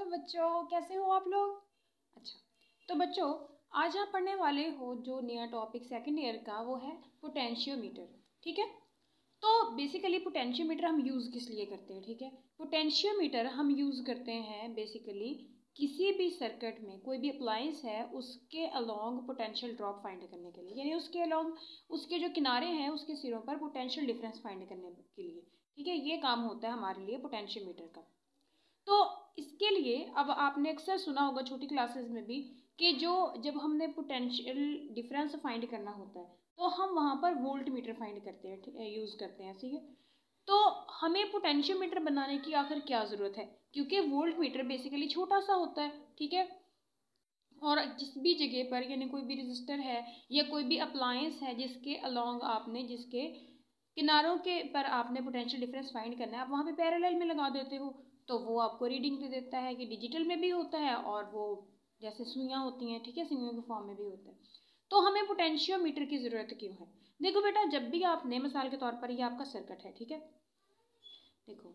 Hello बच्चों, कैसे हो आप लोग। अच्छा, तो बच्चों आज आप पढ़ने वाले हो जो नया टॉपिक सेकंड ईयर का वो है पोटेंशियोमीटर। ठीक है, तो बेसिकली पोटेंशियोमीटर हम यूज़ किस लिए करते हैं। ठीक है, पोटेंशियोमीटर हम यूज़ करते हैं बेसिकली किसी भी सर्किट में कोई भी अप्लायंस है उसके अलोंग पोटेंशियल ड्रॉप फाइंड करने के लिए, यानी उसके अलोंग उसके जो किनारे हैं उसके सिरों पर पोटेंशियल डिफरेंस फाइंड करने के लिए। ठीक है, ये काम होता है हमारे लिए पोटेंशियोमीटर का। तो इसके लिए अब आपने अक्सर सुना होगा छोटी क्लासेस में भी कि जो जब हमने पोटेंशियल डिफरेंस फाइंड करना होता है तो हम वहाँ पर वोल्ट मीटर फाइंड करते हैं, यूज़ करते हैं। ठीक है, तो हमें पोटेंशियोमीटर बनाने की आखिर क्या ज़रूरत है, क्योंकि वोल्ट मीटर बेसिकली छोटा सा होता है। ठीक है, और जिस भी जगह पर यानी कोई भी रजिस्टर है या कोई भी अप्लायंस है जिसके अलोंग आपने जिसके किनारों के पर आपने पोटेंशियल डिफरेंस फाइंड करना है, आप वहाँ पे पैरेलल में लगा देते हो तो वो आपको रीडिंग दे देता है कि डिजिटल में भी होता है और वो जैसे सुइयाँ होती हैं, ठीक है, सुइयों के फॉर्म में भी होता है। तो हमें पोटेंशियोमीटर की ज़रूरत क्यों है। देखो बेटा, जब भी आपने मिसाल के तौर पर ये आपका सर्किट है, ठीक है, देखो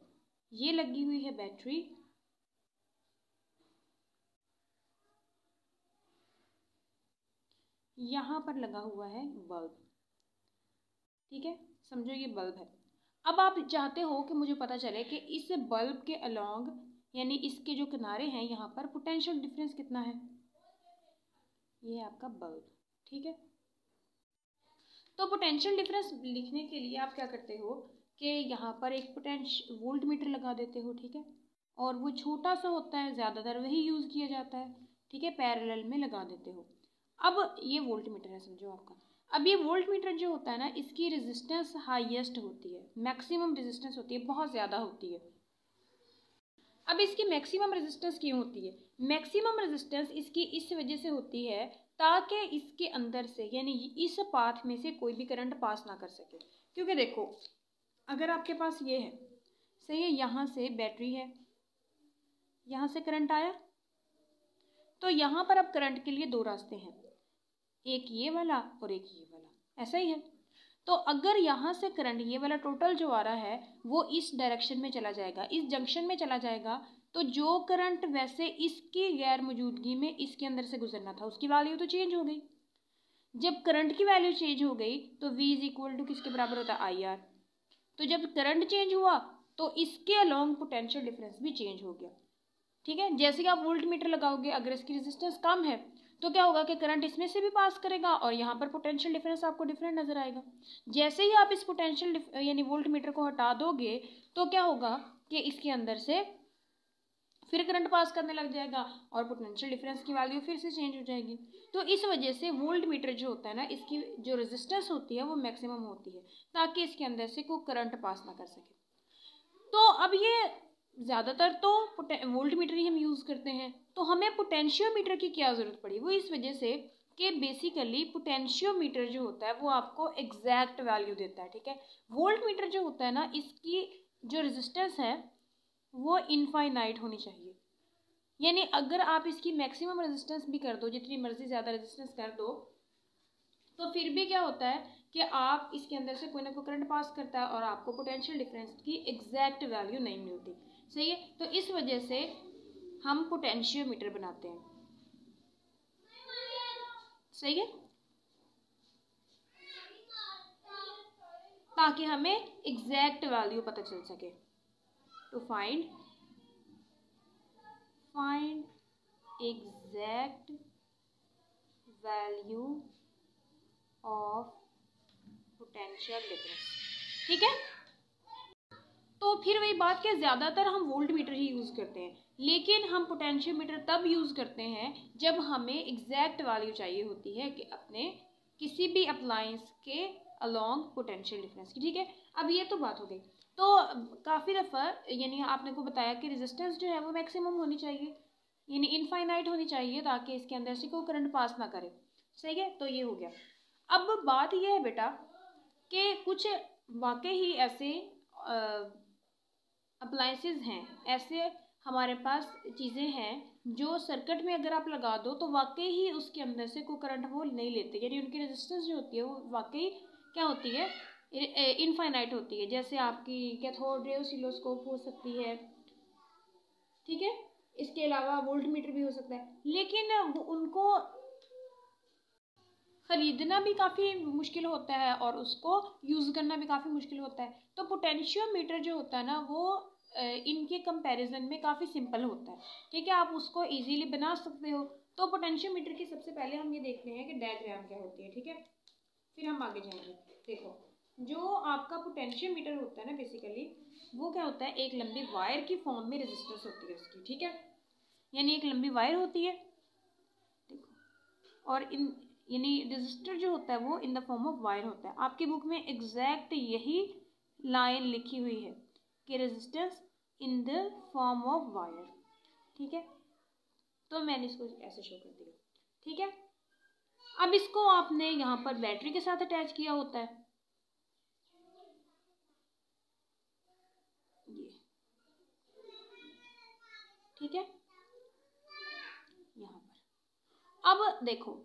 ये लगी हुई है बैटरी, यहाँ पर लगा हुआ है बल्ब। ठीक है, समझो ये बल्ब है। अब आप चाहते हो कि मुझे पता चले कि इस बल्ब के अलोंग यानी इसके जो किनारे हैं यहाँ पर पोटेंशियल डिफरेंस कितना है। ये है आपका बल्ब। ठीक है, तो पोटेंशियल डिफरेंस लिखने के लिए आप क्या करते हो कि यहाँ पर एक पोटेंशियल वोल्ट मीटर लगा देते हो। ठीक है, और वो छोटा सा होता है, ज़्यादातर वही यूज़ किया जाता है। ठीक है, पैरेलल में लगा देते हो। अब ये वोल्ट मीटर है समझो आपका। अब ये वोल्ट मीटर जो होता है ना, इसकी रेजिस्टेंस हाईएस्ट होती है, मैक्सिमम रेजिस्टेंस होती है, बहुत ज़्यादा होती है। अब इसकी मैक्सिमम रेजिस्टेंस क्यों होती है। मैक्सिमम रेजिस्टेंस इसकी इस वजह से होती है ताकि इसके अंदर से यानी इस पाथ में से कोई भी करंट पास ना कर सके। क्योंकि देखो अगर आपके पास ये है, सही है, यहाँ से बैटरी है, यहाँ से करंट आया, तो यहाँ पर अब करंट के लिए दो रास्ते हैं, एक ये वाला और एक ये वाला, ऐसा ही है। तो अगर यहाँ से करंट ये वाला टोटल जो आ रहा है वो इस डायरेक्शन में चला जाएगा, इस जंक्शन में चला जाएगा, तो जो करंट वैसे इसकी गैर मौजूदगी में इसके अंदर से गुजरना था उसकी वैल्यू तो चेंज हो गई। जब करंट की वैल्यू चेंज हो गई तो V इज इक्वल टू किसके बराबर होता है IR। तो जब करंट चेंज हुआ तो इसके अलोंग पोटेंशियल डिफरेंस भी चेंज हो गया। ठीक है, जैसे कि आप वोल्ट मीटर लगाओगे, अगर इसकी रेजिस्टेंस कम है तो क्या होगा कि करंट इसमें से भी पास करेगा और यहाँ पर पोटेंशियल डिफरेंस आपको डिफरेंट नजर आएगा। जैसे ही आप इस पोटेंशियल यानी वोल्ट मीटर को हटा दोगे तो क्या होगा कि इसके अंदर से फिर करंट पास करने लग जाएगा और पोटेंशियल डिफरेंस की वैल्यू फिर से चेंज हो जाएगी। तो इस वजह से वोल्ट मीटर जो होता है ना, इसकी जो रेजिस्टेंस होती है वो मैक्सिमम होती है ताकि इसके अंदर से कोई करंट पास ना कर सके। तो अब ये ज़्यादातर तो वोल्ट मीटर ही हम यूज़ करते हैं, तो हमें पोटेंशियोमीटर की क्या ज़रूरत पड़ी, वो इस वजह से कि बेसिकली पोटेंशियोमीटर जो होता है वो आपको एग्जैक्ट वैल्यू देता है। ठीक है, वोल्ट मीटर जो होता है ना, इसकी जो रेजिस्टेंस है वो इनफाइनाइट होनी चाहिए, यानी अगर आप इसकी मैक्सिमम रेजिस्टेंस भी कर दो, जितनी मर्जी ज़्यादा रेजिस्टेंस कर दो, तो फिर भी क्या होता है कि आप इसके अंदर से कोई ना कोई करंट पास करता है और आपको पोटेंशियल डिफरेंस की एग्जैक्ट वैल्यू नहीं मिलती। सही है, तो इस वजह से हम पोटेंशियोमीटर बनाते हैं। सही है, ताकि हमें एग्जैक्ट वैल्यू पता चल सके। To find exact value of potential difference. ठीक है, तो फिर वही बात कि ज़्यादातर हम वोल्ट मीटर ही यूज़ करते हैं, लेकिन हम पोटेंशियोमीटर तब यूज़ करते हैं जब हमें एग्जैक्ट वैल्यू चाहिए होती है कि अपने किसी भी अप्लायंस के अलोंग पोटेंशियल डिफरेंस की। ठीक है, अब ये तो बात हो गई। तो काफ़ी दफ़ा यानी आपने को बताया कि रेजिस्टेंस जो है वो मैक्सिमम होनी चाहिए, यानी इनफाइनाइट होनी चाहिए ताकि इसके अंदर से कोई करंट पास ना करे। सही है, तो ये हो गया। अब बात यह है बेटा कि कुछ वाकई ही ऐसे अप्लायंसेस हैं, ऐसे हमारे पास चीज़ें हैं जो सर्किट में अगर आप लगा दो तो वाकई ही उसके अंदर से कोई करंट वो नहीं लेते, यानी उनकी रेजिस्टेंस जो होती है वो वाकई क्या होती है, इनफाइनाइट होती है। जैसे आपकी कैथोड रे ऑसिलोस्कोप हो सकती है, ठीक है, इसके अलावा वोल्ट मीटर भी हो सकता है, लेकिन उनको ख़रीदना भी काफ़ी मुश्किल होता है और उसको यूज़ करना भी काफ़ी मुश्किल होता है। तो पोटेंशियोमीटर जो होता है ना वो इनके कंपैरिजन में काफ़ी सिंपल होता है, ठीक है, आप उसको इजीली बना सकते हो। तो पोटेंशियोमीटर की सबसे पहले हम ये देखते हैं कि डायग्राम क्या होती है, ठीक है, फिर हम आगे जाएंगे। देखो, जो आपका पोटेंशियोमीटर होता है ना बेसिकली वो क्या होता है, एक लंबी वायर की फॉर्म में रेजिस्टेंस होती है उसकी, ठीक है, यानी एक लंबी वायर होती है, देखो, और इन यानी रजिस्टर जो होता है वो in the form of wire होता है। आपकी बुक में एग्जैक्ट यही लाइन लिखी हुई है कि resistance in the form of wire, ठीक है, तो मैंने इसको ऐसे शो कर दिया, ठीक है। अब इसको आपने यहाँ पर बैटरी के साथ अटैच किया होता है, ये, ठीक है, यहाँ पर। अब देखो,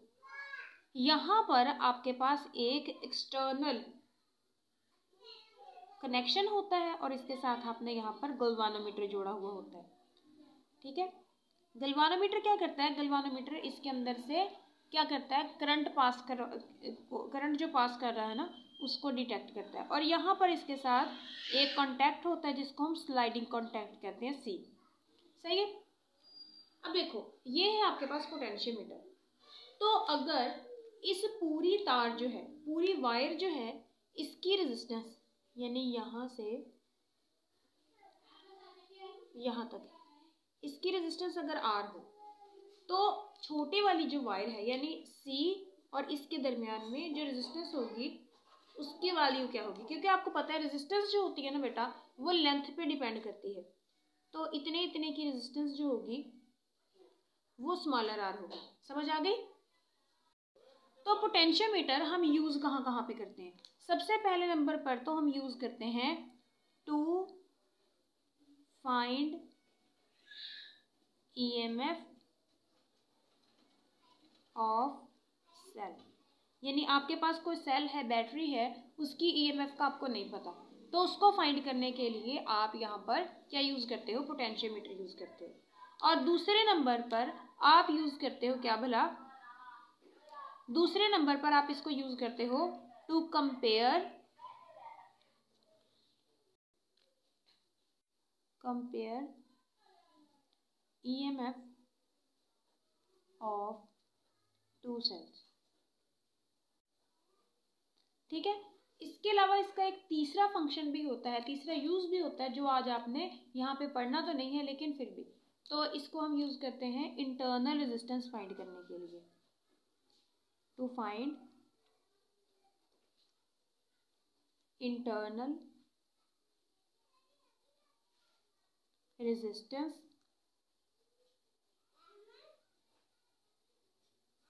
यहाँ पर आपके पास एक एक्सटर्नल कनेक्शन होता है और इसके साथ आपने यहाँ पर गल्वानोमीटर जोड़ा हुआ होता है, ठीक है। गल्वानोमीटर क्या करता है, गल्वानोमीटर इसके अंदर से क्या करता है, करंट जो पास कर रहा है ना उसको डिटेक्ट करता है। और यहाँ पर इसके साथ एक कॉन्टैक्ट होता है जिसको हम स्लाइडिंग कॉन्टैक्ट कहते हैं, सी, सही है। अब देखो, ये है आपके पास पोटेंशियोमीटर। तो अगर इस पूरी तार जो है, पूरी वायर जो है, इसकी रेजिस्टेंस यानी यहाँ से यहाँ तक इसकी रेजिस्टेंस अगर आर हो, तो छोटी वाली जो वायर है यानी सी और इसके दरमियान में जो रेजिस्टेंस होगी उसकी वैल्यू क्या होगी, क्योंकि आपको पता है रेजिस्टेंस जो होती है ना बेटा वो लेंथ पे डिपेंड करती है। तो इतने इतने की रेजिस्टेंस जो होगी वो स्मॉलर आर होगी, समझ आ गई। तो पोटेंशियोमीटर हम यूज़ कहाँ कहाँ पे करते हैं, सबसे पहले नंबर पर तो हम यूज़ करते हैं to find EMF of cell, यानी आपके पास कोई सेल है, बैटरी है, उसकी ईएमएफ का आपको नहीं पता, तो उसको फाइंड करने के लिए आप यहाँ पर क्या यूज़ करते हो, पोटेंशियोमीटर यूज़ करते हो। और दूसरे नंबर पर आप यूज़ करते हो क्या भला, दूसरे नंबर पर आप इसको यूज़ करते हो to compare EMF of two cells, ठीक है। इसके अलावा इसका एक तीसरा फंक्शन भी होता है, तीसरा यूज़ भी होता है जो आज आपने यहाँ पे पढ़ना तो नहीं है लेकिन फिर भी, तो इसको हम यूज़ करते हैं इंटरनल रेजिस्टेंस फाइंड करने के लिए, to find internal resistance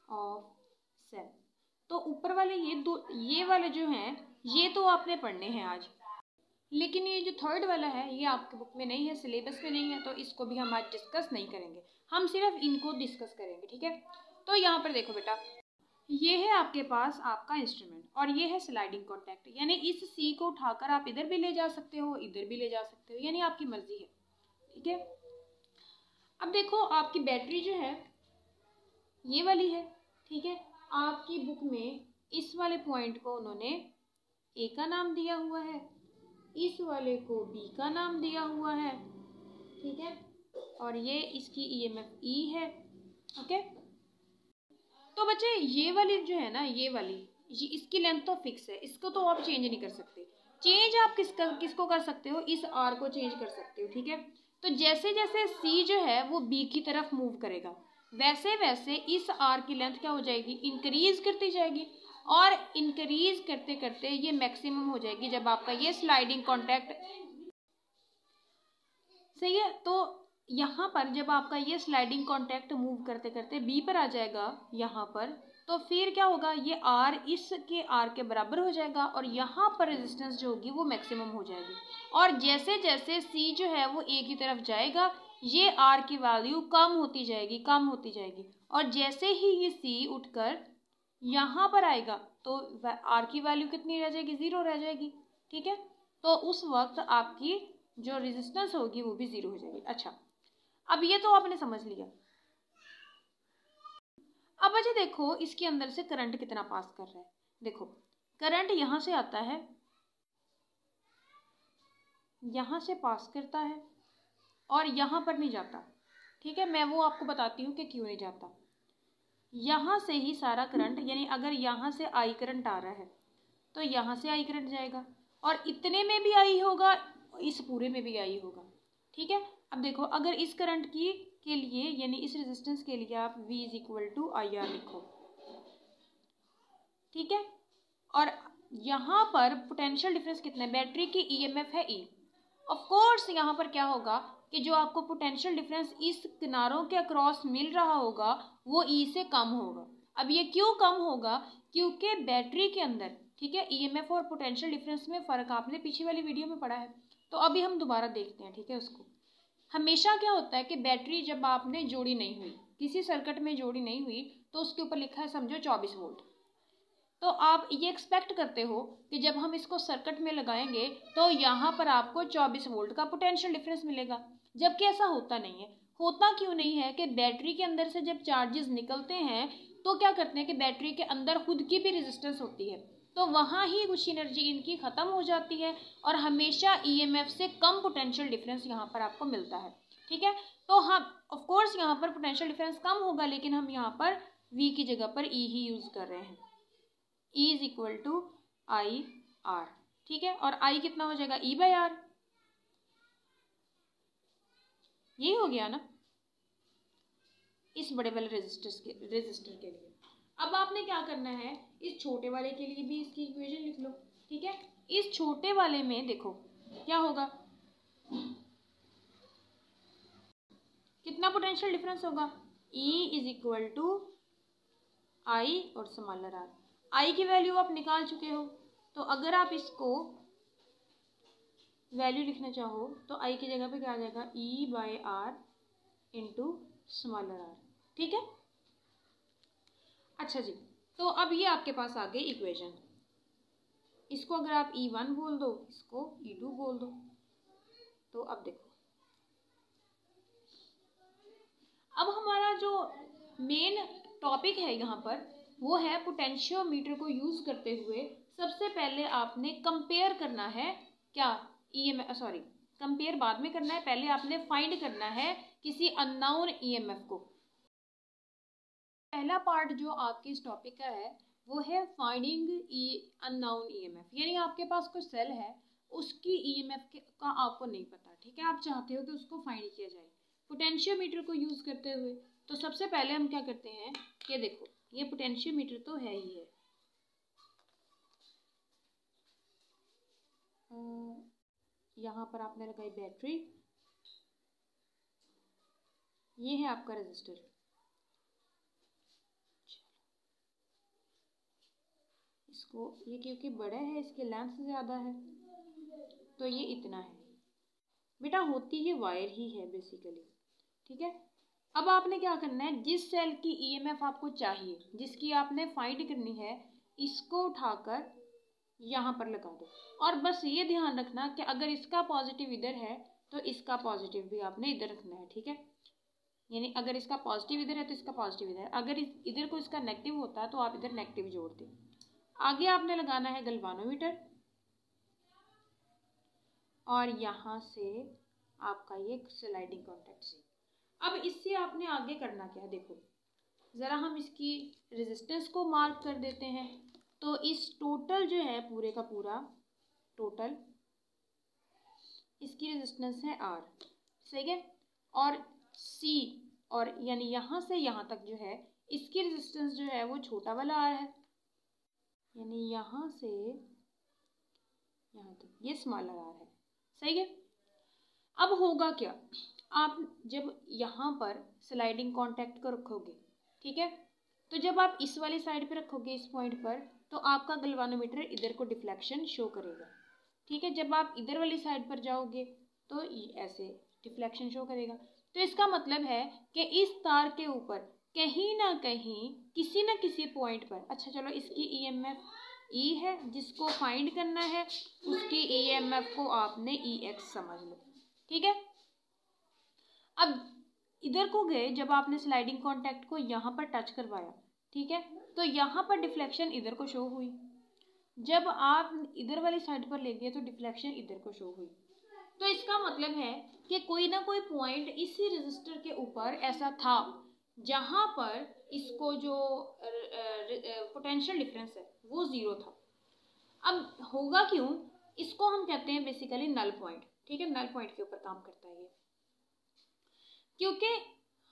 of cell. तो ऊपर वाले ये वाले जो हैं ये तो आपने पढ़ने हैं आज, लेकिन ये जो थर्ड वाला है ये आपके बुक में नहीं है, सिलेबस में नहीं है, तो इसको भी हम आज डिस्कस नहीं करेंगे, हम सिर्फ इनको डिस्कस करेंगे, ठीक है। तो यहाँ पर देखो बेटा, ये है आपके पास आपका इंस्ट्रूमेंट और ये है स्लाइडिंग कॉन्टैक्ट, यानी इस सी को उठाकर आप इधर भी ले जा सकते हो, इधर भी ले जा सकते हो, यानी आपकी मर्जी है, ठीक है। अब देखो, आपकी बैटरी जो है ये वाली है, ठीक है, आपकी बुक में इस वाले पॉइंट को उन्होंने ए का नाम दिया हुआ है, इस वाले को बी का नाम दिया हुआ है, ठीक है, और ये इसकी ईएमएफ ई है, ओके। तो बच्चे ये वाली जो है ना, ये वाली इसकी लेंथ तो फिक्स है, इसको तो आप चेंज नहीं कर सकते। चेंज आप किसको कर सकते हो, इस आर को चेंज कर सकते हो, ठीक है। तो जैसे जैसे सी जो है वो बी की तरफ मूव करेगा वैसे वैसे इस आर की लेंथ क्या हो जाएगी, इंक्रीज करती जाएगी, और इंक्रीज करते करते ये मैक्सिमम हो जाएगी जब आपका ये स्लाइडिंग कॉन्टैक्ट, सही है। तो यहाँ पर जब आपका ये स्लाइडिंग कॉन्टैक्ट मूव करते करते बी पर आ जाएगा यहाँ पर, तो फिर क्या होगा, ये आर इसके आर के बराबर हो जाएगा और यहाँ पर रेजिस्टेंस जो होगी वो मैक्सिमम हो जाएगी। और जैसे जैसे सी जो है वो ए की तरफ जाएगा ये आर की वैल्यू कम होती जाएगी, कम होती जाएगी, और जैसे ही ये सी उठकर यहाँ पर आएगा तो आर की वैल्यू कितनी रह जाएगी, 0 रह जाएगी, ठीक है। तो उस वक्त आपकी जो रेजिस्टेंस होगी वो भी 0 हो जाएगी। अच्छा, अब ये तो आपने समझ लिया। अब अच्छा देखो इसके अंदर से करंट कितना पास कर रहा है। देखो करंट यहाँ से आता है, यहाँ से पास करता है और यहाँ पर नहीं जाता। ठीक है, मैं वो आपको बताती हूँ कि क्यों नहीं जाता। यहाँ से ही सारा करंट, यानी अगर यहाँ से आई करंट आ रहा है तो यहाँ से आई करंट जाएगा और इतने में भी आई होगा, इस पूरे में भी आई होगा। ठीक है, अब देखो अगर इस करंट की के लिए यानी इस रेजिस्टेंस के लिए आप V is equal to I R लिखो। ठीक है, और यहाँ पर पोटेंशियल डिफरेंस कितना है, बैटरी की ईएमएफ है E। ऑफ कोर्स यहाँ पर क्या होगा कि जो आपको पोटेंशियल डिफरेंस इस किनारों के अक्रॉस मिल रहा होगा वो E से कम होगा। अब ये क्यों कम होगा, क्योंकि बैटरी के अंदर, ठीक है, ईएमएफ और पोटेंशियल डिफरेंस में फ़र्क आपने पीछे वाली वीडियो में पढ़ा है, तो अभी हम दोबारा देखते हैं। ठीक है, उसको हमेशा क्या होता है कि बैटरी जब आपने जोड़ी नहीं हुई, किसी सर्किट में जोड़ी नहीं हुई, तो उसके ऊपर लिखा है समझो 24 वोल्ट, तो आप ये एक्सपेक्ट करते हो कि जब हम इसको सर्किट में लगाएंगे तो यहाँ पर आपको 24 वोल्ट का पोटेंशियल डिफरेंस मिलेगा, जबकि ऐसा होता नहीं है। होता क्यों नहीं है कि बैटरी के अंदर से जब चार्जेस निकलते हैं तो क्या करते हैं कि बैटरी के अंदर खुद की भी रेजिस्टेंस होती है, तो वहाँ ही कुछ एनर्जी इनकी ख़त्म हो जाती है और हमेशा ईएमएफ से कम पोटेंशियल डिफरेंस यहाँ पर आपको मिलता है। ठीक है, तो हाँ ऑफ कोर्स यहाँ पर पोटेंशियल डिफरेंस कम होगा, लेकिन हम यहाँ पर V की जगह पर E ही यूज़ कर रहे हैं। E is equal to I R. ठीक है, और I कितना हो जाएगा, E बाई आर। यही हो गया ना इस बड़े वाले रेजिस्टर के लिए। अब आपने क्या करना है, इस छोटे वाले के लिए भी इसकी इक्वेशन लिख लो। ठीक है, इस छोटे वाले में देखो क्या होगा, कितना पोटेंशियल डिफरेंस होगा, E इज इक्वल टू आई और स्मॉलर आर। आई की वैल्यू आप निकाल चुके हो, तो अगर आप इसको वैल्यू लिखना चाहो तो आई की जगह पे क्या आ जाएगा, E by R into smaller R. ठीक है, अच्छा जी, तो अब ये आपके पास आ गई इक्वेशन। इसको अगर आप E1 बोल दो, इसको E2 बोल दो, तो अब देखो अब हमारा जो मेन टॉपिक है यहाँ पर वो है पोटेंशियोमीटर को यूज़ करते हुए सबसे पहले आपने कंपेयर करना है क्या, सॉरी कंपेयर बाद में करना है, पहले आपने फाइंड करना है किसी अननोन ईएमएफ को। पहला पार्ट जो आपके इस टॉपिक का है वो है फाइंडिंग अननोन ईएमएफ, यानी आपके पास कोई सेल है उसकी ईएमएफ का आपको नहीं पता। ठीक है, आप चाहते हो कि उसको फाइंड किया जाए पोटेंशियोमीटर को यूज़ करते हुए। तो सबसे पहले हम क्या करते हैं कि देखो ये पोटेंशियोमीटर तो है ही है, यहाँ पर आपने लगाई बैटरी, ये है आपका रेजिस्टर। इसको ये क्योंकि बड़ा है, इसके लेंथ ज़्यादा है, तो ये इतना है बेटा, होती ये वायर ही है बेसिकली। ठीक है, अब आपने क्या करना है, जिस सेल की ईएमएफ आपको चाहिए, जिसकी आपने फाइंड करनी है, इसको उठाकर यहाँ पर लगा दो। और बस ये ध्यान रखना कि अगर इसका पॉजिटिव इधर है तो इसका पॉजिटिव भी आपने इधर रखना है। ठीक है, यानी अगर इसका पॉजिटिव इधर है तो इसका पॉजिटिव इधर है, अगर इधर को इसका नेगेटिव होता है तो आप इधर नेगेटिव जोड़ दें। आगे आपने लगाना है गैल्वानोमीटर और यहाँ से आपका ये स्लाइडिंग कॉन्टैक्ट से। अब इससे आपने आगे करना क्या है, देखो ज़रा हम इसकी रेजिस्टेंस को मार्क कर देते हैं। तो इस टोटल जो है पूरे का पूरा टोटल, इसकी रेजिस्टेंस है R, सही है, और C और यानी यहाँ से यहाँ तक जो है इसकी रेजिस्टेंस जो है वो छोटा वाला R है, यानी यहाँ से यहाँ तक ये स्मॉलर R है, सही है। अब होगा क्या, आप जब यहाँ पर स्लाइडिंग कॉन्टैक्ट को रखोगे, ठीक है, तो जब आप इस वाली साइड पे रखोगे इस पॉइंट पर, तो आपका गैल्वानोमीटर इधर को डिफ्लेक्शन शो करेगा। ठीक है, जब आप इधर वाली साइड पर जाओगे तो ऐसे डिफ्लेक्शन शो करेगा। तो इसका मतलब है कि इस तार के ऊपर कहीं ना कहीं किसी न किसी पॉइंट पर, अच्छा चलो इसकी ईएमएफ E है, जिसको फाइंड करना है उसकी ईएमएफ को आपने EX समझ लो। ठीक है, अब इधर को गए जब आपने स्लाइडिंग कॉन्टैक्ट को यहाँ पर टच करवाया, ठीक है, तो यहाँ पर डिफ्लेक्शन इधर को शो हुई। जब आप इधर वाली साइड पर ले गए तो डिफ्लेक्शन इधर को शो हुई। तो इसका मतलब है कि कोई ना कोई पॉइंट इसी रेजिस्टर के ऊपर ऐसा था जहाँ पर इसको जो पोटेंशियल डिफरेंस है वो ज़ीरो था। अब होगा क्यों, इसको हम कहते हैं बेसिकली नल पॉइंट, ठीक है, नल पॉइंट के ऊपर काम करता है ये, क्योंकि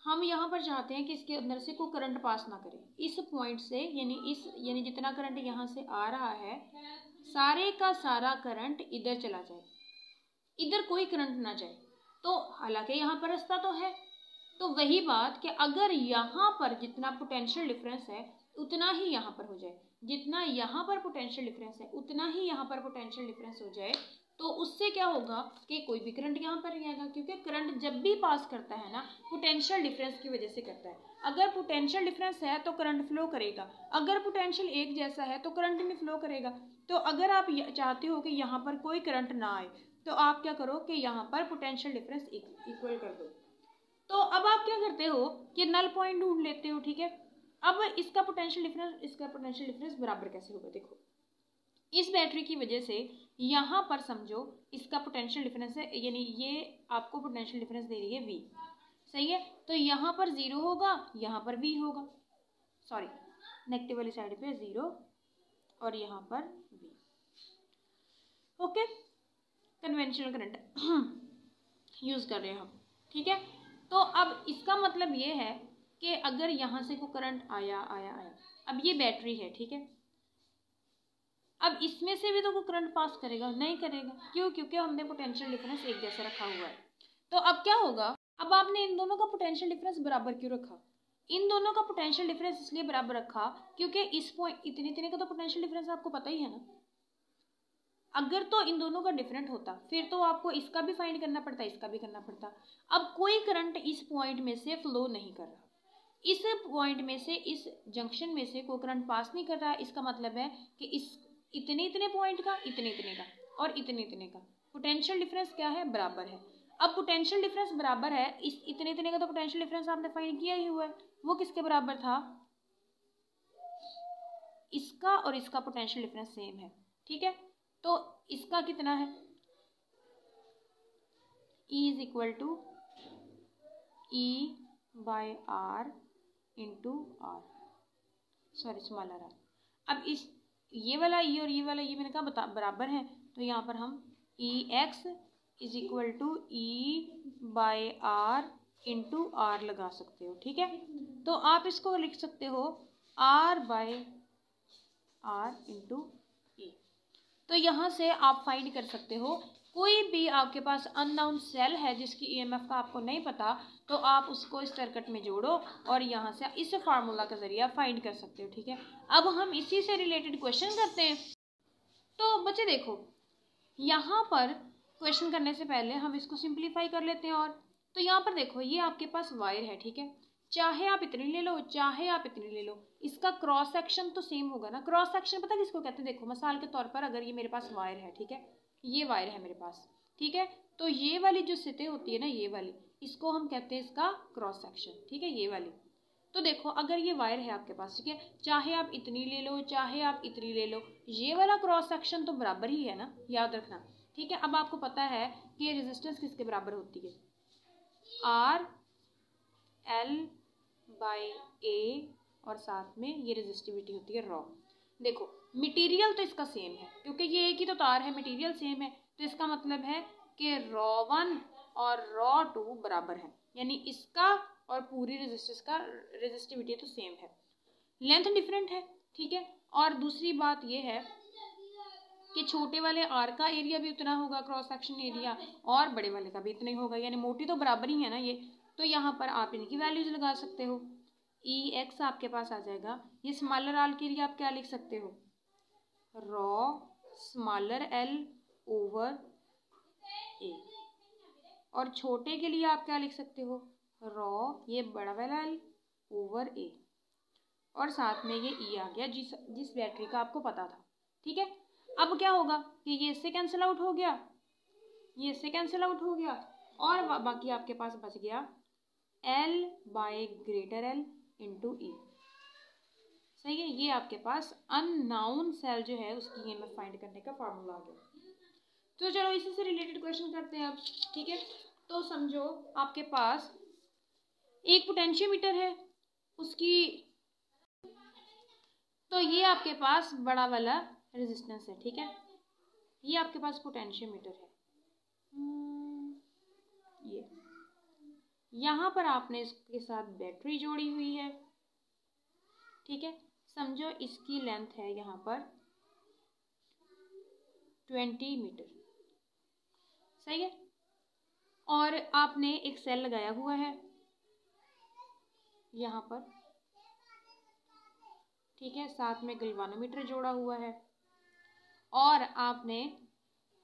हम यहाँ पर चाहते हैं कि इसके अंदर से कोई करंट पास ना करे इस पॉइंट से, यानी जितना करंट यहाँ से आ रहा है सारे का सारा करंट इधर चला जाए, इधर कोई करंट ना जाए। तो हालांकि यहाँ पर रास्ता तो है, तो वही बात कि अगर यहाँ पर जितना पोटेंशियल डिफरेंस है उतना ही यहाँ पर हो जाए, जितना यहाँ पर पोटेंशियल डिफरेंस है उतना ही यहाँ पर पोटेंशियल डिफरेंस हो जाए, तो उससे क्या होगा कि कोई भी करंट यहाँ पर नहीं आएगा, क्योंकि करंट जब भी पास करता है ना पोटेंशियल डिफरेंस की वजह से करता है। अगर पोटेंशियल डिफरेंस है तो करंट फ्लो करेगा, अगर पोटेंशियल एक जैसा है तो करंट नहीं फ्लो करेगा। तो अगर आप चाहते हो कि यहाँ पर कोई करंट ना आए तो आप क्या करो कि यहाँ पर पोटेंशियल डिफरेंस इक्वल कर दो। तो अब आप क्या करते हो कि नल पॉइंट ढूंढ लेते हो, ठीक है। अब इसका पोटेंशियल डिफरेंस बराबर कैसे होगा, देखो इस बैटरी की वजह से यहाँ पर समझो इसका पोटेंशियल डिफरेंस है, यानी ये आपको पोटेंशियल डिफरेंस दे रही है V, सही है। तो यहाँ पर 0 होगा, यहाँ पर V होगा, सॉरी नेगेटिव वाली साइड पे 0 और यहाँ पर V, okay. Conventional current use कर रहे हैं हम, ठीक है। तो अब इसका मतलब ये है कि अगर यहाँ से कोई करंट आया, अब ये बैटरी है, ठीक है, अब इसमें से भी तो कोई करंट पास करेगा, नहीं करेगा, क्यों, क्योंकि हमने पोटेंशियल डिफरेंस एक जैसा रखा हुआ है। तो अब क्या होगा, अब आपने इन दोनों का पोटेंशियल डिफरेंस बराबर क्यों रखा, इन दोनों का पोटेंशियल डिफरेंस इसलिए बराबर रखा क्योंकि इस पॉइंट इतने का तो पोटेंशियल डिफरेंस आपको पता ही है ना। अगर तो इन दोनों का डिफरेंट होता फिर तो आपको इसका भी फाइंड करना पड़ता, इसका भी करना पड़ता। अब कोई करंट इस पॉइंट में से फ्लो नहीं कर रहा, इस पॉइंट में से, इस जंक्शन में से कोई करंट पास नहीं कर रहा। इसका मतलब है कि इस इतने पॉइंट का, इतने का और इतने का पोटेंशियल डिफरेंस क्या है, बराबर है। अब पोटेंशियल डिफरेंस बराबर है, इस इतने का तो पोटेंशियल डिफरेंस आपने फाइंड किया ही हुआ है, वो किसके बराबर था, इसका और इसका पोटेंशियल डिफरेंस सेम है, ठीक है। तो इसका कितना है, E is equal to E/R into R, sorry small R. अब इस ये वाला E और ये वाला E मैंने कहा बराबर है, तो यहाँ पर हम EX is equal to E/R into R लगा सकते हो, ठीक है। तो आप इसको लिख सकते हो R/R इंटू E। तो यहाँ से आप फाइंड कर सकते हो कोई भी आपके पास अननोन सेल है जिसकी ईएमएफ का आपको नहीं पता, तो आप उसको इस सर्किट में जोड़ो और यहाँ से इस फार्मूला के जरिए आप फाइंड कर सकते हो, ठीक है। अब हम इसी से रिलेटेड क्वेश्चन करते हैं। तो बच्चे देखो, यहाँ पर क्वेश्चन करने से पहले हम इसको सिंप्लीफाई कर लेते हैं। और तो यहाँ पर देखो, ये आपके पास वायर है, ठीक है, चाहे आप इतनी ले लो चाहे आप इतनी ले लो, इसका क्रॉस सेक्शन तो सेम होगा ना। क्रॉस सेक्शन पता किसको कहते हैं, देखो मिसाल के तौर पर अगर ये मेरे पास वायर है, ठीक है, ये वायर है मेरे पास, ठीक है, तो ये वाली जो सतह होती है ना, ये वाली, इसको हम कहते हैं इसका क्रॉस सेक्शन, ठीक है, ये वाली। तो देखो अगर ये वायर है आपके पास, ठीक है, चाहे आप इतनी ले लो चाहे आप इतनी ले लो, ये वाला क्रॉस सेक्शन तो बराबर ही है ना, याद रखना, ठीक है। अब आपको पता है कि ये रेजिस्टेंस किसके बराबर होती है, RL/A, और साथ में ये रेजिस्टिविटी होती है रॉ। देखो मटेरियल तो इसका सेम है क्योंकि ये एक ही तो तार है, मटेरियल सेम है, तो इसका मतलब है कि ρ1 और ρ2 बराबर है, यानी इसका और पूरी रेजिस्टेंस का रेजिस्टिविटी तो सेम है, लेंथ डिफरेंट है, ठीक है। और दूसरी बात ये है कि छोटे वाले आर का एरिया भी उतना होगा, क्रॉस सेक्शन एरिया, और बड़े वाले का भी इतना ही होगा, यानी मोटी तो बराबर ही है ना ये। तो यहाँ पर आप इनकी वैल्यूज लगा सकते हो, EX आपके पास आ जाएगा। ये स्मॉलर आर के लिए आप क्या लिख सकते हो, ρ स्मॉलर L ओवर A, और छोटे के लिए आप क्या लिख सकते हो, ρ ये बड़ा वाला L ओवर A, और साथ में ये E आ गया जिस बैटरी का आपको पता था, ठीक है। अब क्या होगा कि ये इससे कैंसिल आउट हो गया, ये इससे कैंसिल आउट हो गया, और बाकी आपके पास बच गया L by greater L into E। सही है, ये आपके पास अननाउन सेल जो है उसकी ईएमएफ फाइंड करने का फार्मूला आ गया। तो चलो इसी से रिलेटेड क्वेश्चन करते हैं अब। ठीक है, तो समझो आपके पास एक पोटेंशियोमीटर है, उसकी तो ये आपके पास बड़ा वाला रेजिस्टेंस है। ठीक है, ये आपके पास पोटेंशियोमीटर है, ये यहाँ पर आपने इसके साथ बैटरी जोड़ी हुई है। ठीक है, समझो इसकी लेंथ है यहाँ पर 20 मीटर। सही है, और आपने एक सेल लगाया हुआ है यहाँ पर। ठीक है, साथ में गैल्वानोमीटर जोड़ा हुआ है और आपने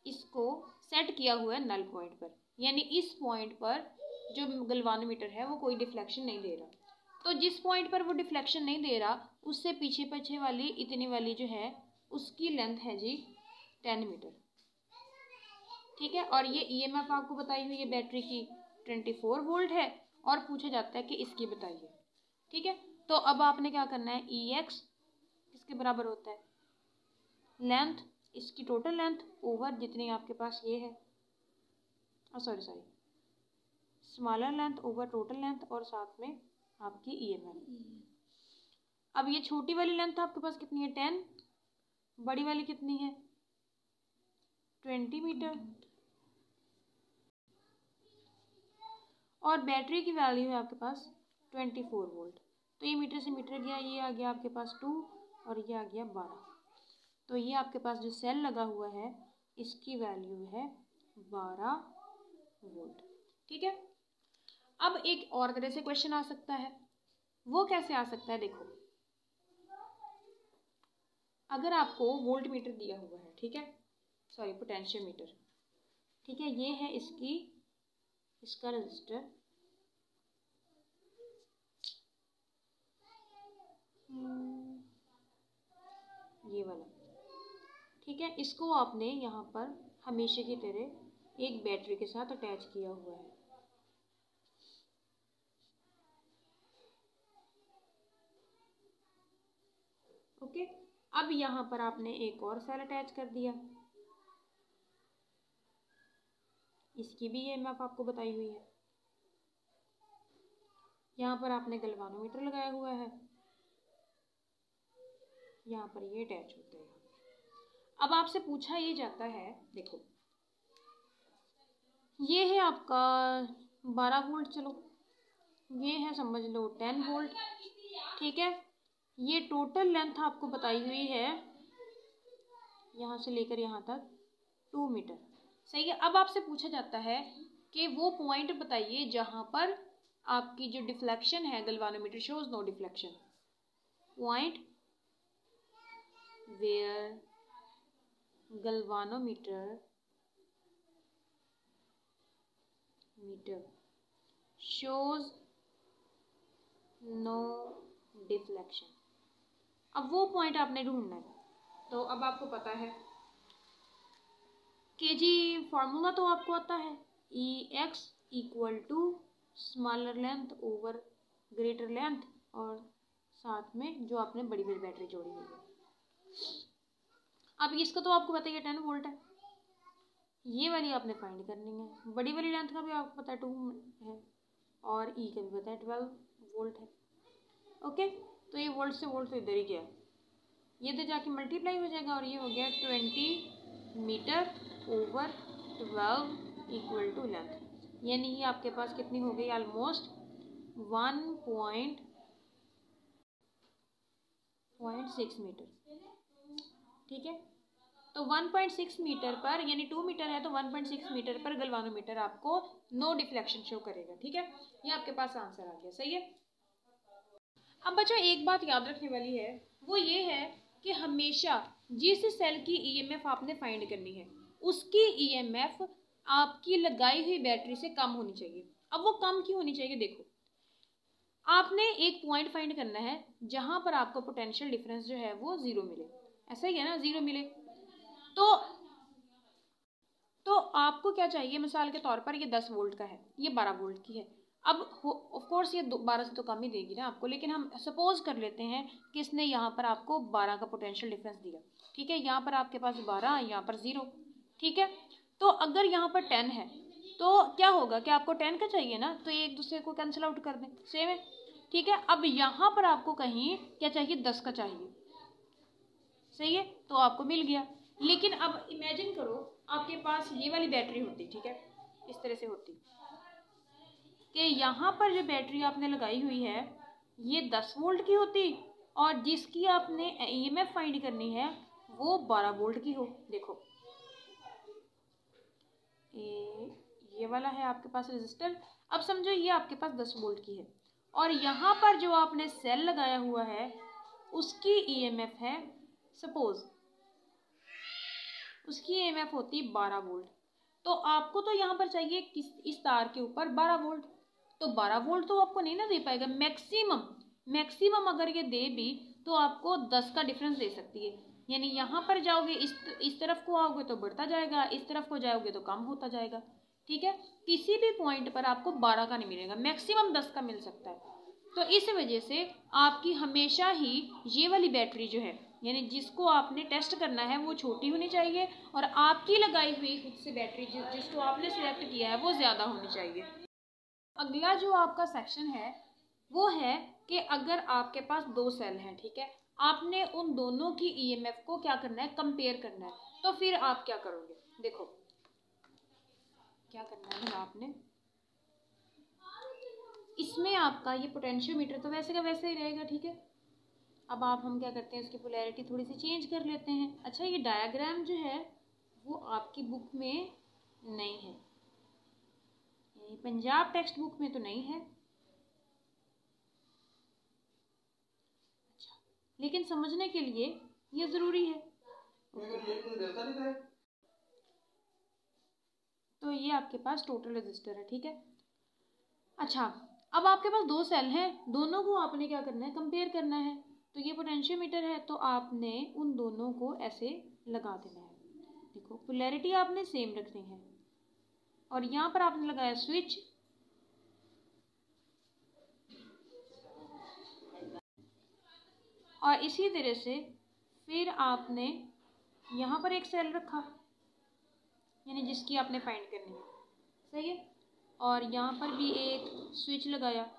इसको सेट किया हुआ है नल पॉइंट पर, यानी इस पॉइंट पर जो गैल्वानोमीटर है वो कोई डिफ्लेक्शन नहीं दे रहा। तो जिस पॉइंट पर वो डिफ्लेक्शन नहीं दे रहा उससे पीछे पीछे वाली इतनी वाली जो है उसकी लेंथ है जी 10 मीटर। ठीक है, और ये ईएमएफ आपको बताई हुई है बैटरी की 24 वोल्ट है और पूछा जाता है कि इसकी बताइए। ठीक है, तो अब आपने क्या करना है, EX किसके बराबर होता है, लेंथ, इसकी टोटल लेंथ ओवर जितनी आपके पास ये है, sorry smaller length over total length और साथ में आपकी ईएमएफ। अब ये छोटी वाली लेंथ आपके पास कितनी है 10, बड़ी वाली कितनी है 20 मीटर, और बैटरी की वैल्यू है आपके पास 24 वोल्ट। तो ये मीटर से मीटर गया, ये आ गया आपके पास 2 और ये आ गया 12। तो ये आपके पास जो सेल लगा हुआ है इसकी वैल्यू है 12 वोल्ट। ठीक है, अब एक और तरह से क्वेश्चन आ सकता है, वो कैसे आ सकता है, देखो अगर आपको वोल्ट मीटर दिया हुआ है, ठीक है, सॉरी पोटेंशियोमीटर, ठीक है, ये है इसका रजिस्टर, ये वाला। ठीक है, इसको आपने यहाँ पर हमेशा की तरह एक बैटरी के साथ अटैच किया हुआ है। ओके, अब यहाँ पर आपने एक और सेल अटैच कर दिया, इसकी भी ईएमएफ आपको बताई हुई है। यहाँ पर आपने गैल्वानोमीटर लगाया हुआ है, यहाँ पर ये अटैच होता है। अब आपसे पूछा ये जाता है, देखो ये है आपका 12 वोल्ट, चलो ये है समझ लो 10 वोल्ट। ठीक है, ये टोटल लेंथ आपको बताई हुई है यहाँ से लेकर यहाँ तक 2 मीटर। सही है, अब आपसे पूछा जाता है कि वो पॉइंट बताइए जहाँ पर आपकी जो डिफ्लेक्शन है, galvanometer shows no deflection, point where galvanometer shows no deflection. अब वो पॉइंट आपने ढूंढना है। तो अब आपको पता है कि जी फॉर्मूला तो आपको आता है, EX equal to smaller length over greater length और साथ में जो आपने बड़ी बड़ी बैटरी जोड़ी हुई है। अब इसका तो आपको पता ही है 10 वोल्ट है, ये वाली आपने फाइंड करनी है। बड़ी वाली लेंथ का भी आपको पता है 2 है और E का भी पता है 12 वोल्ट है। ओके, तो ये वोल्ट से वोल्ट तो इधर ही गया, ये तो जाके मल्टीप्लाई हो जाएगा और ये हो गया 20 metre over 12 equal to length, यानी ये आपके पास कितनी हो गई, ऑलमोस्ट 1.6 मीटर। ठीक है, तो 1.6 मीटर पर, यानी 2 मीटर है तो 1.6 मीटर पर गैल्वानोमीटर आपको नो डिफ्लेक्शन शो करेगा। ठीक है, ये आपके पास आंसर आ गया। सही है, अब बच्चों एक बात याद रखने वाली है, वो ये है कि हमेशा जिस सेल की ईएमएफ आपने फाइंड करनी है उसकी ईएमएफ आपकी लगाई हुई बैटरी से कम होनी चाहिए। अब वो कम क्यों होनी चाहिए, देखो आपने एक पॉइंट फाइंड करना है जहां पर आपको पोटेंशियल डिफरेंस जो है वो 0 मिले, ऐसा ही है ना, 0 मिले। तो आपको क्या चाहिए, मिसाल के तौर पर ये 10 वोल्ट का है, ये 12 वोल्ट की है, अब ऑफ कोर्स ये 12 से तो कम ही देगी ना आपको, लेकिन हम सपोज कर लेते हैं कि इसने यहाँ पर आपको 12 का पोटेंशियल डिफरेंस दिया, ठीक है। यहाँ पर आपके पास 12, यहाँ पर 0, ठीक है। तो अगर यहाँ पर 10 है तो क्या होगा कि आपको 10 का चाहिए ना, तो ये एक दूसरे को कैंसिल आउट कर दें, सेम है, ठीक है। अब यहाँ पर आपको कहीं क्या चाहिए, 10 का चाहिए, सही है, तो आपको मिल गया। लेकिन अब इमेजिन करो आपके पास ये वाली बैटरी होती, ठीक है, इस तरह से होती कि यहाँ पर जो बैटरी आपने लगाई हुई है ये 10 वोल्ट की होती और जिसकी आपने ईएमएफ फाइंड करनी है वो 12 वोल्ट की हो। देखो ये वाला है आपके पास रेजिस्टर, अब समझो ये आपके पास 10 वोल्ट की है और यहाँ पर जो आपने सेल लगाया हुआ है उसकी ईएमएफ है, सपोज उसकी ईएमएफ होती 12 वोल्ट, तो आपको तो यहाँ पर चाहिए इस तार के ऊपर 12 वोल्ट, तो 12 वोल्ट तो आपको नहीं ना दे पाएगा, मैक्सिमम अगर ये दे भी तो आपको 10 का डिफरेंस दे सकती है, यानी यहाँ पर जाओगे इस तरफ को आओगे तो बढ़ता जाएगा, इस तरफ को जाओगे तो कम होता जाएगा, ठीक है। किसी भी पॉइंट पर आपको 12 का नहीं मिलेगा, मैक्सिमम 10 का मिल सकता है। तो इस वजह से आपकी हमेशा ही ये वाली बैटरी जो है, यानी जिसको आपने टेस्ट करना है वो छोटी होनी चाहिए और आपकी लगाई हुई खुद से बैटरी जिसको आपने सिलेक्ट किया है वो ज़्यादा होनी चाहिए। अगला जो आपका सेक्शन है वो है कि अगर आपके पास 2 सेल हैं, ठीक है, आपने उन दोनों की ईएमएफ को क्या करना है, कंपेयर करना है, तो फिर आप क्या करोगे, देखो क्या करना है आपने, इसमें आपका ये पोटेंशियोमीटर तो वैसे का वैसे ही रहेगा, ठीक है। अब हम क्या करते हैं, इसकी पोलैरिटी थोड़ी सी चेंज कर लेते हैं। अच्छा, ये डायग्राम जो है वो आपकी बुक में नहीं है, पंजाब टेक्स्ट बुक में तो नहीं है, अच्छा, लेकिन समझने के लिए ये ज़रूरी है। तो ये आपके पास टोटल रजिस्टर है, ठीक है। अच्छा, अब आपके पास 2 सेल हैं, दोनों को आपने क्या करना है, कंपेयर करना है, तो ये पोटेंशियोमीटर है तो आपने उन दोनों को ऐसे लगा देना है, देखो पोलैरिटी आपने सेम रखनी है और यहाँ पर आपने लगाया स्विच, और इसी तरह से फिर आपने यहाँ पर एक सेल रखा, यानी जिसकी आपने फाइंड करनी है, सही है, और यहाँ पर भी एक स्विच लगाया,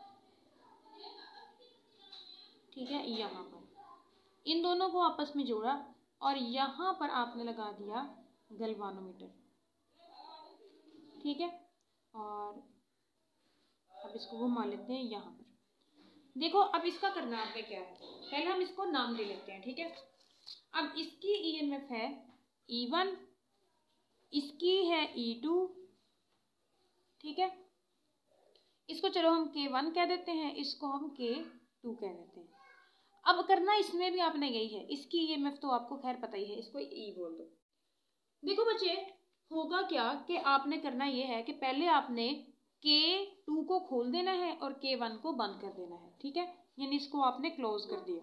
ठीक है। यहाँ पर इन दोनों को आपस में जोड़ा और यहाँ पर आपने लगा दिया गैल्वानोमीटर, ठीक है। और अब इसको घुमा लेते हैं यहाँ पर, देखो अब इसका करना आपने क्या है, पहले हम इसको नाम दे लेते हैं, ठीक है। अब इसकी ईएमएफ है E1, इसकी है E2, ठीक है। इसको चलो हम K1 कह देते हैं, इसको हम K2 कह देते हैं। अब करना इसमें भी आपने यही है, इसकी ईएमएफ तो आपको खैर पता ही है, इसको E बोल दो। देखो बच्चे, होगा क्या कि आपने करना ये है कि पहले आपने K2 को खोल देना है और K1 को बंद कर देना है, ठीक है, यानी इसको आपने क्लोज कर दिया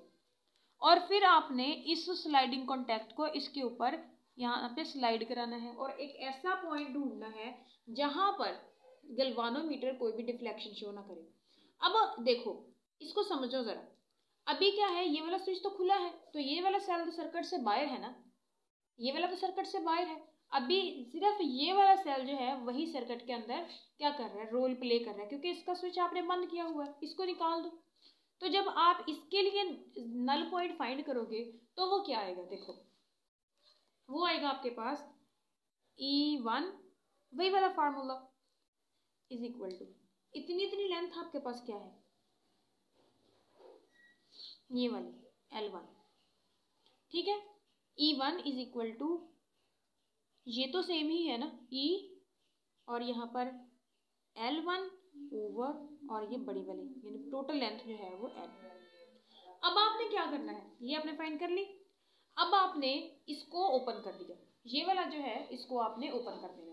और फिर आपने इस स्लाइडिंग कॉन्टैक्ट को इसके ऊपर यहाँ पे स्लाइड कराना है और एक ऐसा पॉइंट ढूंढना है जहाँ पर गैल्वानोमीटर कोई भी डिफ्लेक्शन शो ना करे। अब देखो इसको समझो ज़रा, अभी क्या है, ये वाला स्विच तो खुला है तो ये वाला सेल तो सर्किट से बाहर है ना, ये वाला तो सर्किट से बाहर है, अभी सिर्फ ये वाला सेल जो है वही सर्किट के अंदर क्या कर रहा है, रोल प्ले कर रहा है, क्योंकि इसका स्विच आपने बंद किया हुआ है, इसको निकाल दो। तो जब आप इसके लिए नल पॉइंट फाइंड करोगे तो वो क्या आएगा, देखो वो आएगा आपके पास E1, वही वाला फार्मूला, इज इक्वल टू इतनी लेंथ आपके पास क्या है, ये वाली L1, ठीक है। E1 इज इक्वल टू, ये तो सेम ही है ना, E और यहाँ पर L1 ओवर और ये बड़ी वाली यानी टोटल लेंथ जो है वो L। अब आपने क्या करना है, ये आपने फाइंड कर ली, अब आपने इसको ओपन कर दिया, ये वाला जो है इसको आपने ओपन कर देना।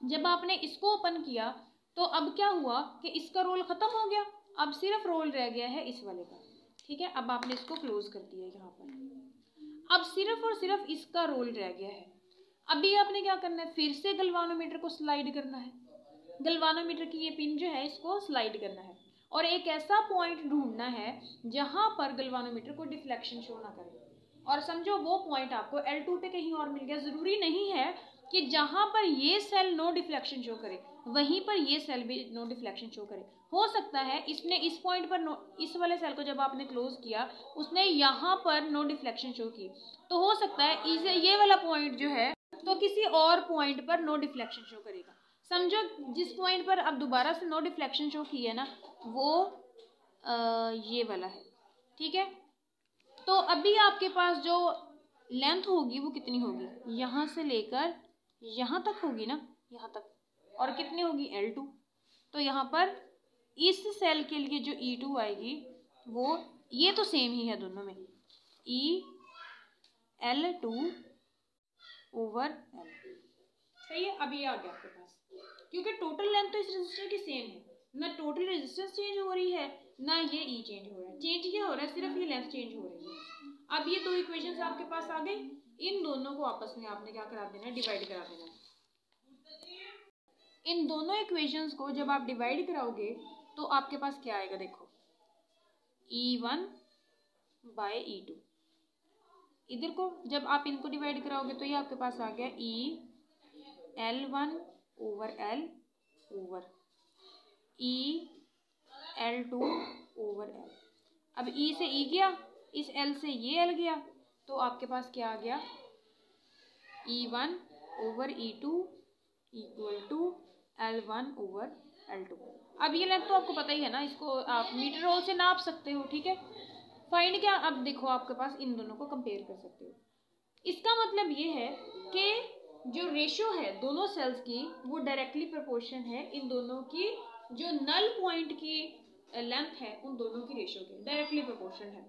जब आपने इसको ओपन किया तो अब क्या हुआ कि इसका रोल खत्म हो गया, अब सिर्फ रोल रह गया है इस वाले का, ठीक है। अब आपने इसको क्लोज कर दिया यहाँ पर, अब सिर्फ और सिर्फ इसका रोल रह गया है। अभी आपने क्या करना है, फिर से गैल्वानोमीटर को स्लाइड करना है, गैल्वानोमीटर की ये पिन जो है इसको स्लाइड करना है और एक ऐसा पॉइंट ढूंढना है जहां पर गैल्वानोमीटर को डिफ्लेक्शन शो ना करे। और समझो वो पॉइंट आपको L2 पे कहीं और मिल गया, ज़रूरी नहीं है कि जहां पर ये सेल नो डिफ्लेक्शन शो करे वहीं पर ये सेल भी नो डिफ्लेक्शन शो करे। हो सकता है इसने इस पॉइंट पर इस वाले सेल को जब आपने क्लोज किया उसने यहाँ पर नो डिफ्लेक्शन शो की, तो हो सकता है इसे ये वाला पॉइंट जो है तो किसी और पॉइंट पर नो डिफ्लेक्शन शो करेगा। समझो जिस पॉइंट पर अब दोबारा से नो डिफ्लेक्शन शो की है ना वो ये वाला है, ठीक है। तो अभी आपके पास जो लेंथ होगी वो कितनी होगी, यहाँ से लेकर यहाँ तक होगी ना, यहाँ तक, और कितनी होगी L2। तो यहाँ पर इस सेल के लिए जो E2 आएगी वो ये तो सेम ही है दोनों में, EL2 ओवर L, सही है। अब ये आ गया आपके पास, क्योंकि टोटल लेंथ तो इस रेजिस्टर की सेम है, ना टोटल रेजिस्टेंस चेंज हो रही है ना ये E चेंज हो रहा है, चेंज क्या हो रहा है सिर्फ ये लेंथ चेंज हो रही है। अब ये दो इक्वेशंस आपके पास आ गई, इन दोनों को आपस में आपने क्या करा देना है, डिवाइड करा देना है। इन दोनों इक्वेशंस को जब आप डिवाइड कराओगे तो आपके पास क्या आएगा, देखो E1 बाय E2, इधर को जब आप इनको डिवाइड कराओगे तो ये आपके पास आ गया EL1 over L over EL2 over L। अब E से E गया, इस L से ये L गया, तो आपके पास क्या आ गया, E1 over E2 equal to L1 over L2। अब ये लेंथ तो आपको पता ही है ना, इसको आप मीटर रोल से नाप सकते हो, ठीक है। फाइंड क्या, अब देखो आपके पास इन दोनों को कंपेयर कर सकते हो। इसका मतलब ये है कि जो रेशियो है दोनों सेल्स की वो डायरेक्टली प्रोपोर्शन है इन दोनों की जो नल पॉइंट की लेंथ है उन दोनों की रेशियो के डायरेक्टली प्रोपोर्शन है।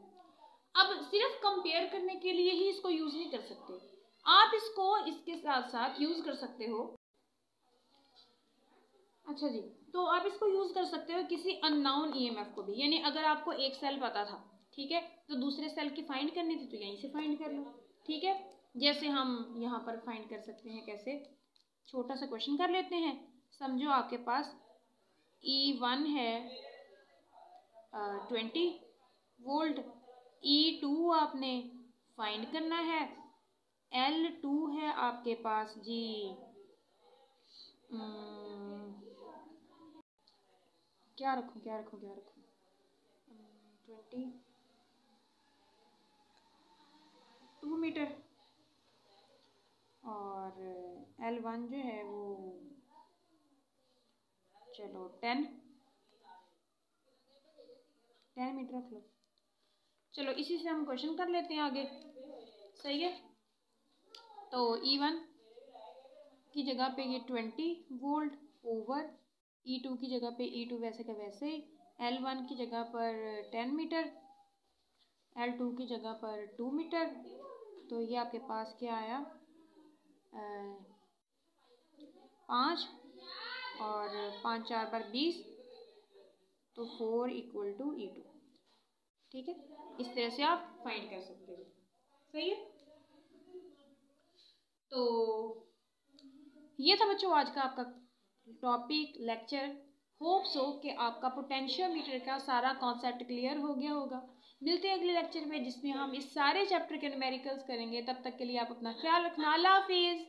अब सिर्फ कंपेयर करने के लिए ही इसको यूज नहीं कर सकते, आप इसको इसके साथ साथ यूज कर सकते हो। अच्छा जी, तो आप इसको यूज कर सकते हो किसी अननोन ईएमएफ को भी, यानी अगर आपको एक सेल पता था, ठीक है, तो दूसरे सेल की फाइंड करनी थी तो यहीं से फाइंड कर लो, ठीक है। जैसे हम यहाँ पर फाइंड कर सकते हैं, कैसे, छोटा सा क्वेश्चन कर लेते हैं। समझो आपके पास E1 है 20 वोल्ट, E2 आपने फाइंड करना है, L2 है आपके पास जी क्या रखूं 22 मीटर, और L1 जो है वो चलो 10 मीटर रख लो। चलो इसी से हम क्वेश्चन कर लेते हैं आगे, सही है। तो E1 की जगह पे ये 20 वोल्ट ओवर E2 की जगह पे E2 वैसे का वैसे ही, L1 की जगह पर 10 मीटर, L2 की जगह पर 2 मीटर। तो ये आपके पास क्या आया, 5 और 5 4 बार 20, तो 4 इक्वल टू E2, ठीक है। इस तरह से आप फाइंड कर सकते हो, सही है। तो ये था बच्चों आज का आपका टॉपिक लेक्चर। होप सो कि आपका पोटेंशियोमीटर का सारा कॉन्सेप्ट क्लियर हो गया होगा। मिलते हैं अगले लेक्चर में जिसमें हम इस सारे चैप्टर के न्यूमेरिकल्स करेंगे। तब तक के लिए आप अपना ख्याल रखना। अल्लाह हाफिज़।